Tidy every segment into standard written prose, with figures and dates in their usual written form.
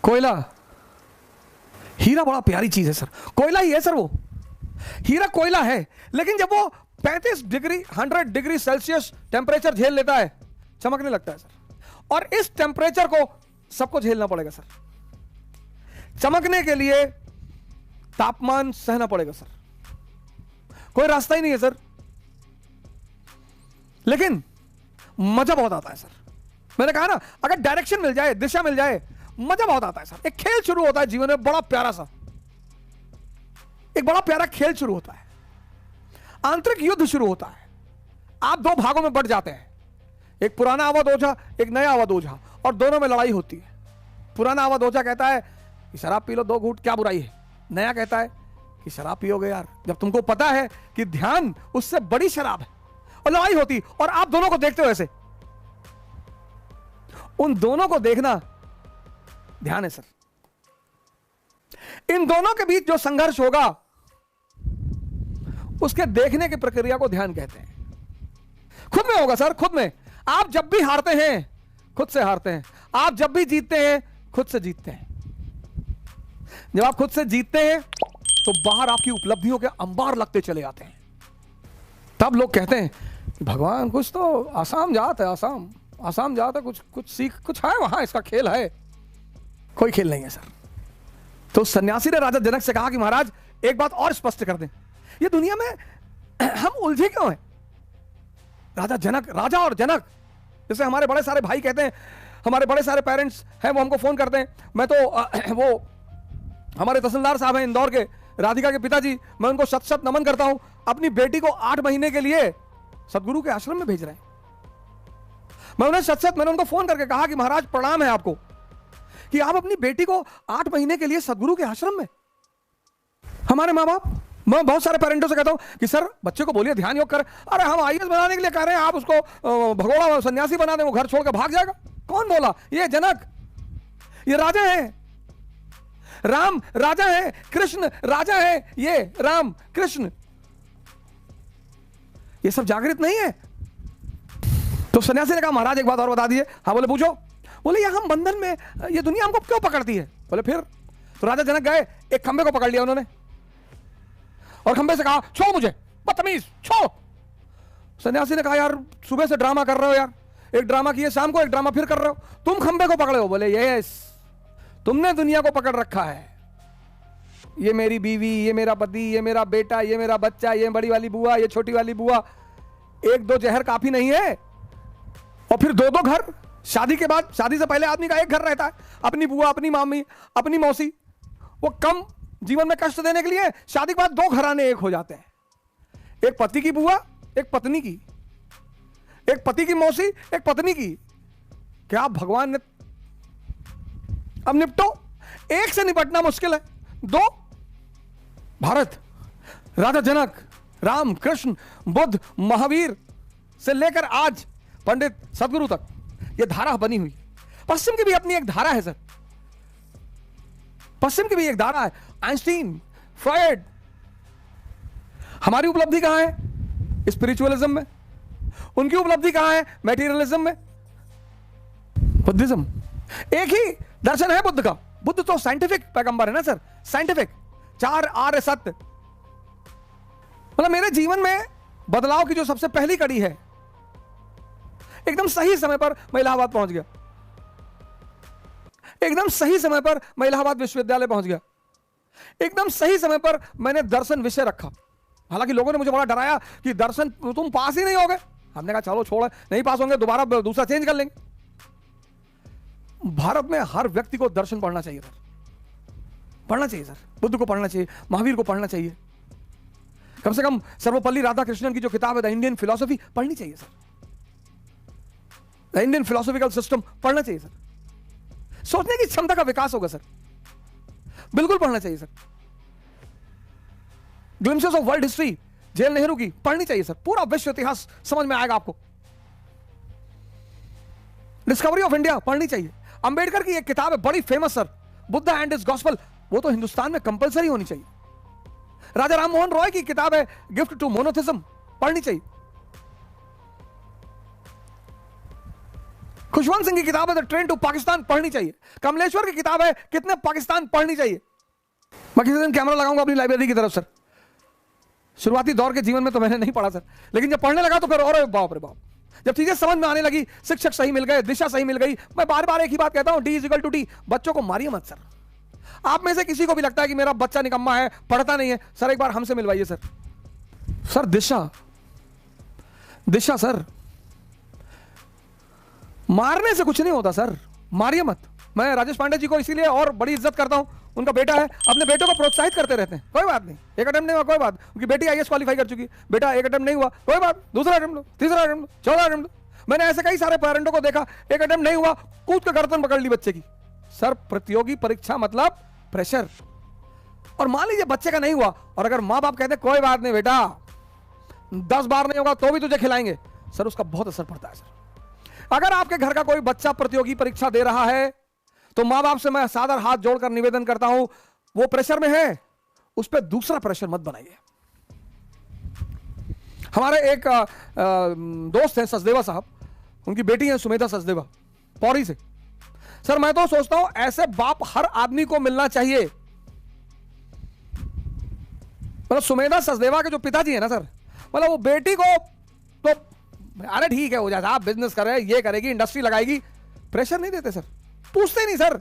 कोयला, हीरा बड़ा प्यारी चीज है सर, कोयला ही है सर वो, हीरा कोयला है, लेकिन जब वो 35 डिग्री 100 डिग्री सेल्सियस टेम्परेचर झेल लेता है चमकने लगता है सर। और इस टेम्परेचर को सबको झेलना पड़ेगा सर, चमकने के लिए तापमान सहना पड़ेगा सर, कोई रास्ता ही नहीं है सर। लेकिन मजा बहुत आता है सर, मैंने कहा ना, अगर डायरेक्शन मिल जाए, दिशा मिल जाए, मजा बहुत आता है सर। एक खेल शुरू होता है जीवन में, बड़ा प्यारा सा, एक बड़ा प्यारा खेल शुरू होता है, आंतरिक युद्ध शुरू होता है। आप दो भागों में बट जाते हैं, एक पुराना अवध ओझा, एक नया अवध ओझा, और दोनों में लड़ाई होती है। पुराना अवध ओझा कहता है कि शराब पी लो 2 घूंट, क्या बुराई है। नया कहता है कि शराब पियोगे यार, जब तुमको पता है कि ध्यान उससे बड़ी शराब है। और लड़ाई होती, और आप दोनों को देखते हो ऐसे, उन दोनों को देखना ध्यान है सर। इन दोनों के बीच जो संघर्ष होगा उसके देखने की प्रक्रिया को ध्यान कहते हैं। खुद में होगा सर, खुद में। आप जब भी हारते हैं खुद से हारते हैं, आप जब भी जीतते हैं खुद से जीतते हैं। जब आप खुद से जीतते हैं तो बाहर आपकी उपलब्धियों के अंबार लगते चले आते हैं। तब लोग कहते हैं भगवान कुछ तो आसाम जात है, आसाम जात है, कुछ सीख, कुछ है वहां, इसका खेल है। कोई खेल नहीं है सर। तो सन्यासी ने राजा जनक से कहा कि महाराज एक बात और स्पष्ट कर दें, ये दुनिया में हम उलझे क्यों हैं। राजा जनक, राजा और जनक, जैसे हमारे बड़े सारे भाई कहते हैं, हमारे बड़े सारे पेरेंट्स हैं, वो हमको फोन करते हैं। मैं तो वो हमारे तहसीलदार साहब हैं इंदौर के, राधिका के पिताजी, मैं उनको शत शत नमन करता हूं, अपनी बेटी को 8 महीने के लिए सदगुरु के आश्रम में भेज रहे हैं। मैं उन्हें मैंने उनको फोन करके कहा कि महाराज प्रणाम है आपको कि आप अपनी बेटी को 8 महीने के लिए सदगुरु के आश्रम में। हमारे माँ बाप, मैं बहुत सारे पेरेंट्स से कहता हूं कि सर बच्चे को बोलिए ध्यान योग कर। अरे हम आईएएस बनाने के लिए कह रहे हैं, आप उसको भगोड़ा सन्यासी बना दें, वो घर छोड़कर भाग जाएगा। कौन बोला? ये जनक, ये राजा है, राम राजा है, कृष्ण राजा है, ये राम कृष्ण, ये सब जागृत नहीं है। तो सन्यासी ने कहा महाराज एक बात और बता दिए। हाँ बोले पूछो। बोले ये हम बंधन में, ये दुनिया हमको क्यों पकड़ती है। बोले फिर। तो राजा जनक गए, एक खंबे को पकड़ लिया उन्होंने और खंबे से कहा छोड़ मुझे, बदतमीज छोड़। सन्यासी ने कहा यार सुबह से ड्रामा कर रहे हो यार, एक ड्रामा किए शाम को, एक ड्रामा फिर कर रहे हो, तुम खंबे को पकड़े हो। बोले यस, तुमने दुनिया को पकड़ रखा है, ये मेरी बीवी, ये मेरा पति, ये मेरा बेटा, ये मेरा बच्चा, ये बड़ी वाली बुआ, ये छोटी वाली बुआ, 1-2 जहर काफी नहीं है। और फिर 2-2 घर, शादी के बाद, शादी से पहले आदमी का एक घर रहता है, अपनी बुआ, अपनी मामी, अपनी मौसी, वो कम जीवन में कष्ट देने के लिए शादी के बाद 2 घराने एक हो जाते हैं, एक पति की बुआ, एक पत्नी की, एक पति की मौसी, एक पत्नी की। क्या भगवान ने, अब निपटो, एक से निपटना मुश्किल है, 2। भारत, राजा जनक, राम कृष्ण बुद्ध महावीर से लेकर आज पंडित सदगुरु तक यह धारा बनी हुई। पश्चिम की भी अपनी एक धारा है सर, पश्चिम की भी एक धारा है, आइंस्टीन, फ्रॉयड। हमारी उपलब्धि कहां है? स्पिरिचुअलिज्म में। उनकी उपलब्धि कहां है? मैटेरियलिज्म में, बुद्धिज्म। एक ही दर्शन है बुद्ध का। बुद्ध तो साइंटिफिक पैगंबर है ना सर, साइंटिफिक, 4 आर्य सत्य। मतलब मेरे जीवन में बदलाव की जो सबसे पहली कड़ी है, एकदम सही समय पर मैं इलाहाबाद पहुंच गया, एकदम सही समय पर मैं इलाहाबाद विश्वविद्यालय पहुंच गया, एकदम सही समय पर मैंने दर्शन विषय रखा। हालांकि लोगों ने मुझे बड़ा डराया कि दर्शन तुम पास ही नहीं होगे। हमने कहा चलो छोड़, नहीं पास होंगे दोबारा दूसरा चेंज कर लेंगे। भारत में हर व्यक्ति को दर्शन पढ़ना चाहिए सर, पढ़ना चाहिए सर, बुद्ध को पढ़ना चाहिए, महावीर को पढ़ना चाहिए, कम से कम सर्वपल्ली राधाकृष्णन की जो किताब है द इंडियन फिलॉसफी पढ़नी चाहिए sir, the Indian philosophical system पढ़ना चाहिए सर। सोचने की क्षमता का विकास होगा सर, बिल्कुल पढ़ना चाहिए sir. Glimpses of world history Jawaharlal Nehru की पढ़नी चाहिए सर, पूरा विश्व इतिहास समझ में आएगा आपको। डिस्कवरी ऑफ इंडिया पढ़नी चाहिए। अंबेडकर की एक किताब है बड़ी famous sir, Buddha and his gospel, वो तो हिंदुस्तान में कंपलसरी होनी चाहिए। राजा राम मोहन रॉय की किताब है गिफ्ट टू मोनोथिज्म, पढ़नी चाहिए। खुशवंत सिंह की किताब है द ट्रेन टू पाकिस्तान, पढ़नी चाहिए। कमलेश्वर की किताब है कितने पाकिस्तान, पढ़नी चाहिए। मैं किसी दिन कैमरा लगाऊंगा अपनी लाइब्रेरी की तरफ सर। शुरुआती दौर के जीवन में तो मैंने नहीं पढ़ा सर, लेकिन जब पढ़ने लगा तो फिर और बाप रे बाप, जब चीजें समझ में आने लगी, शिक्षक सही मिल गए, दिशा सही मिल गई। मैं बार बार एक ही बात कहता हूं, D = T। बच्चों को मारिए मत सर। आप में से किसी को भी लगता है कि मेरा बच्चा निकम्मा है, पढ़ता नहीं है, सर एक बार हमसे मिलवाइए सर। सर दिशा सर, मारने से कुछ नहीं होता सर, मारिए मत। मैं राजेश पांडे जी को इसीलिए और बड़ी इज्जत करता हूं, उनका बेटा है, अपने बेटों को प्रोत्साहित करते रहते हैं। कोई बात नहीं, एक अटेम्प्ट नहीं हुआ कोई बात, उनकी बेटी IAS क्वालिफाई कर चुकी, बेटा एक अटेम्प्ट नहीं हुआ कोई बात, दूसरा अटेम्प्ट लो, तीसरा अटेम्प्ट लो, 14 अटेम्प्ट लो। मैंने ऐसे कई सारे पेरेंटों को देखा, एक अटेम्प्ट नहीं हुआ, कूद के गर्दन पकड़ ली बच्चे की। सर प्रतियोगी परीक्षा मतलब प्रेशर। और मान लीजिए बच्चे का नहीं हुआ, और अगर माँ बाप कहते कोई बात नहीं बेटा 10 बार नहीं होगा तो भी तुझे खिलाएंगे, सर उसका बहुत असर पड़ता है सर। अगर आपके घर का कोई बच्चा प्रतियोगी परीक्षा दे रहा है तो मां बाप से मैं सादर हाथ जोड़कर निवेदन करता हूं, वो प्रेशर में है, उस पर दूसरा प्रेशर मत बनाइए। हमारे एक दोस्त हैं सचदेवा साहब, उनकी बेटी है सुमेधा सचदेवा, पौड़ी से। सर मैं तो सोचता हूं ऐसे बाप हर आदमी को मिलना चाहिए। मतलब सुमेधा सचदेवा के जो पिताजी है ना सर, मतलब वो बेटी को तो अरे ठीक है हो जाएगा, आप बिजनेस कर रहे हैं, ये करेगी, इंडस्ट्री लगाएगी, प्रेशर नहीं देते सर, पूछते नहीं सर।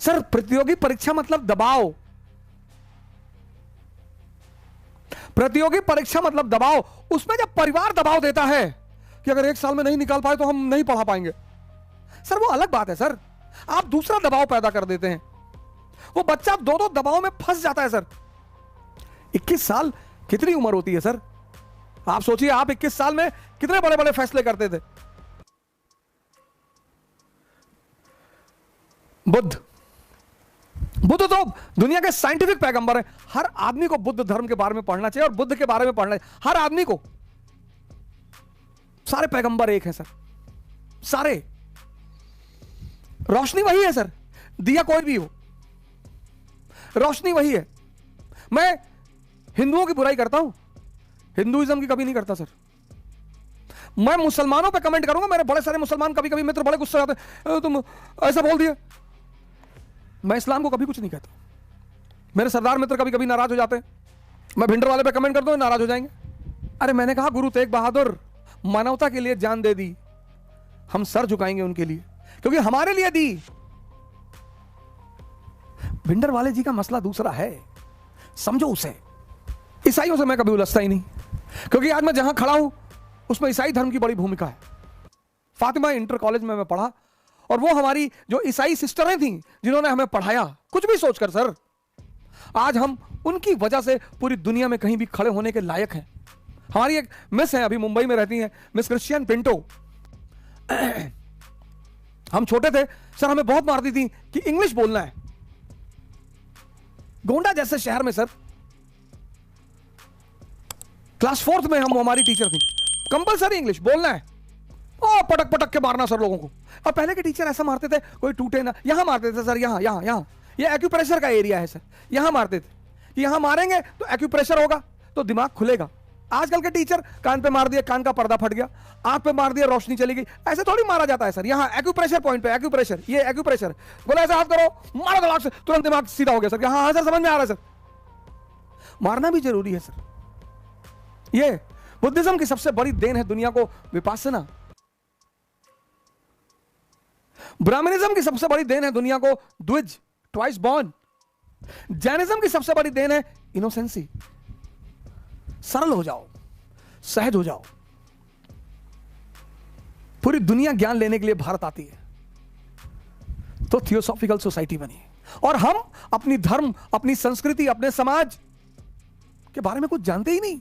सर प्रतियोगी परीक्षा मतलब दबाव, प्रतियोगी परीक्षा मतलब दबाव। उसमें जब परिवार दबाव देता है कि अगर 1 साल में नहीं निकाल पाए तो हम नहीं पढ़ा पाएंगे, सर वो अलग बात है सर, आप दूसरा दबाव पैदा कर देते हैं, वो बच्चा दो दबाव में फंस जाता है सर। 21 साल कितनी उम्र होती है सर, आप सोचिए आप 21 साल में कितने बड़े बड़े फैसले करते थे। बुद्ध तो दुनिया के साइंटिफिक पैगंबर हैं, हर आदमी को बुद्ध धर्म के बारे में पढ़ना चाहिए और बुद्ध के बारे में पढ़ना चाहिए, हर आदमी को। सारे पैगंबर एक हैं सर, सारे। रोशनी वही है सर, दिया कोई भी हो, रोशनी वही है। मैं हिंदुओं की बुराई करता हूं, हिंदुइज्म की कभी नहीं करता सर। मैं मुसलमानों पे कमेंट करूंगा, मेरे बड़े सारे मुसलमान कभी कभी मित्र बड़े गुस्से आते हैं, तुम ऐसा बोल दिए। मैं इस्लाम को कभी कुछ नहीं कहता। मेरे सरदार मित्र कभी कभी नाराज हो जाते हैं, मैं भिंडर वाले पे कमेंट कर दूं नाराज हो जाएंगे। अरे मैंने कहा गुरु तेग बहादुर मानवता के लिए जान दे दी, हम सर झुकाएंगे उनके लिए, क्योंकि हमारे लिए दी। भिंडर वाले जी का मसला दूसरा है, समझो उसे। ईसाइयों से मैं कभी उलझता ही नहीं, क्योंकि आज मैं जहां खड़ा हूं उसमें ईसाई धर्म की बड़ी भूमिका है। फातिमा इंटर कॉलेज में मैं पढ़ा, और वो हमारी जो ईसाई सिस्टरें थीं जिन्होंने हमें पढ़ाया, कुछ भी सोचकर सर, आज हम उनकी वजह से पूरी दुनिया में कहीं भी खड़े होने के लायक हैं। हमारी एक मिस है, अभी मुंबई में रहती हैं, मिस क्रिश्चियन पिंटो। हम छोटे थे सर, हमें बहुत मारती थी कि इंग्लिश बोलना है। गोंडा जैसे शहर में सर, क्लास 4th में हमारी टीचर थी, कंपलसरी इंग्लिश बोलना है, और पटक पटक के मारना सर लोगों को। और पहले के टीचर ऐसा मारते थे कोई टूटे ना, यहां मारते थे सर, यहां यहां यहां, ये एक्यूप्रेशर का एरिया है सर, यहां मारते थे कि यहां मारेंगे तो एक्यूप्रेशर होगा तो दिमाग खुलेगा। आजकल के टीचर कान पे मार दिया, कान का पर्दा फट गया, आंख पे मार दिया, रोशनी चली गई। ऐसे थोड़ी मारा जाता है सर, यहां एक्यूप्रेशर पॉइंट पे, एक्यूप्रेशर, ये एक्यूप्रेशर बोला, ऐसा हाथ करो, मारो दिमाग से, तुरंत दिमाग सीधा हो गया सर। हाँ सर, समझ में आ रहा है सर, मारना भी जरूरी है सर। ये बुद्धिज्म की सबसे बड़ी देन है दुनिया को, विपासना। ब्राह्मणिज्म की सबसे बड़ी देन है दुनिया को, द्विज, ट्वाइस बॉर्न। जैनिज्म की सबसे बड़ी देन है इनोसेंसी, सरल हो जाओ, सहज हो जाओ। पूरी दुनिया ज्ञान लेने के लिए भारत आती है, तो थियोसॉफिकल सोसाइटी बनी, और हम अपनी धर्म, अपनी संस्कृति, अपने समाज के बारे में कुछ जानते ही नहीं।